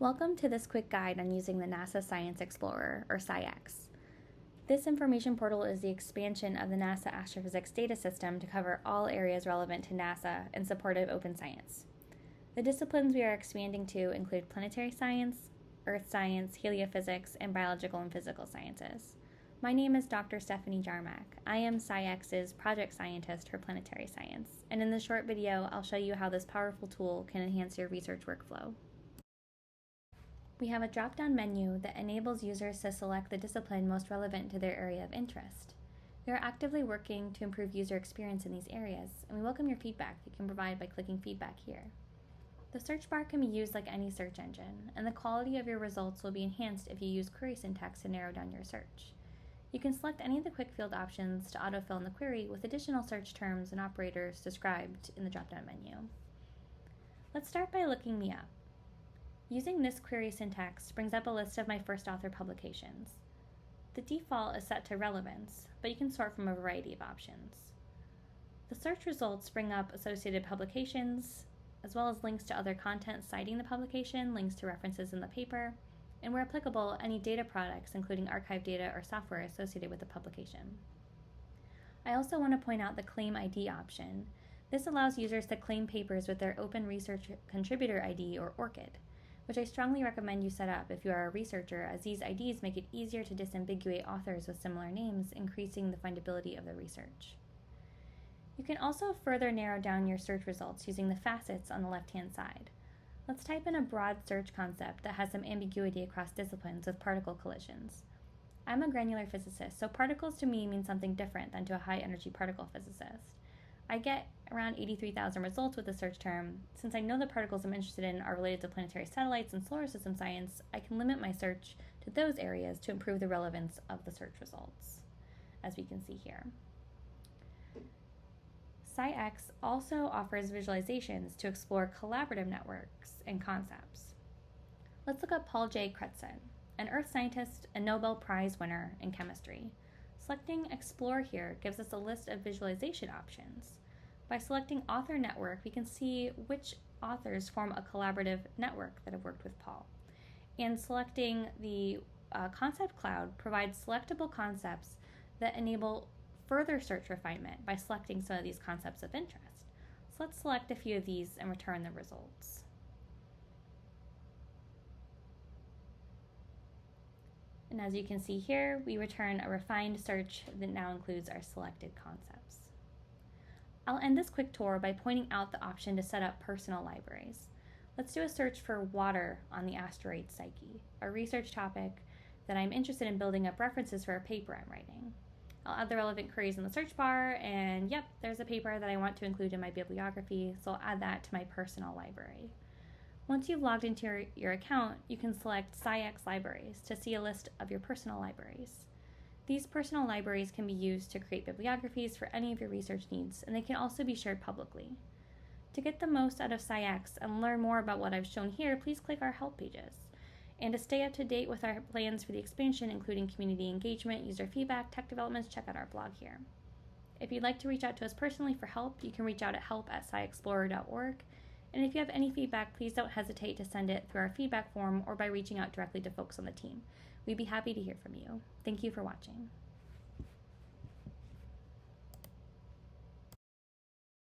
Welcome to this quick guide on using the NASA Science Explorer, or SciX. This information portal is the expansion of the NASA Astrophysics data system to cover all areas relevant to NASA in support of open science. The disciplines we are expanding to include planetary science, earth science, heliophysics, and biological and physical sciences. My name is Dr. Stephanie Jarmak. I am SciX's project scientist for planetary science, and in this short video, I'll show you how this powerful tool can enhance your research workflow. We have a drop-down menu that enables users to select the discipline most relevant to their area of interest. We are actively working to improve user experience in these areas, and we welcome your feedback you can provide by clicking feedback here. The search bar can be used like any search engine, and the quality of your results will be enhanced if you use query syntax to narrow down your search. You can select any of the quick field options to autofill in the query with additional search terms and operators described in the drop-down menu. Let's start by looking me up. Using this query syntax brings up a list of my first author publications. The default is set to relevance, but you can sort from a variety of options. The search results bring up associated publications, as well as links to other content citing the publication, links to references in the paper, and where applicable, any data products, including archive data or software associated with the publication. I also want to point out the Claim ID option. This allows users to claim papers with their Open Research Contributor ID, or ORCID, which I strongly recommend you set up if you are a researcher, as these IDs make it easier to disambiguate authors with similar names, increasing the findability of the research. You can also further narrow down your search results using the facets on the left-hand side. Let's type in a broad search concept that has some ambiguity across disciplines with particle collisions. I'm a granular physicist, so particles to me mean something different than to a high-energy particle physicist. I get around 83,000 results with the search term. Since I know the particles I'm interested in are related to planetary satellites and solar system science, I can limit my search to those areas to improve the relevance of the search results, as we can see here. SciX also offers visualizations to explore collaborative networks and concepts. Let's look at Paul J. Crutzen, an earth scientist and Nobel Prize winner in chemistry. Selecting Explore here gives us a list of visualization options. By selecting Author Network, we can see which authors form a collaborative network that have worked with Paul. And selecting the Concept Cloud provides selectable concepts that enable further search refinement by selecting some of these concepts of interest. So let's select a few of these and return the results. And as you can see here, we return a refined search that now includes our selected concepts. I'll end this quick tour by pointing out the option to set up personal libraries. Let's do a search for water on the asteroid Psyche, a research topic that I'm interested in building up references for a paper I'm writing. I'll add the relevant queries in the search bar, and yep, there's a paper that I want to include in my bibliography, so I'll add that to my personal library. Once you've logged into your account, you can select SciX Libraries to see a list of your personal libraries. These personal libraries can be used to create bibliographies for any of your research needs, and they can also be shared publicly. To get the most out of SciX and learn more about what I've shown here, please click our help pages. And to stay up to date with our plans for the expansion, including community engagement, user feedback, tech developments, check out our blog here. If you'd like to reach out to us personally for help, you can reach out at help@sciexplorer.org. And if you have any feedback, please don't hesitate to send it through our feedback form or by reaching out directly to folks on the team. We'd be happy to hear from you. Thank you for watching.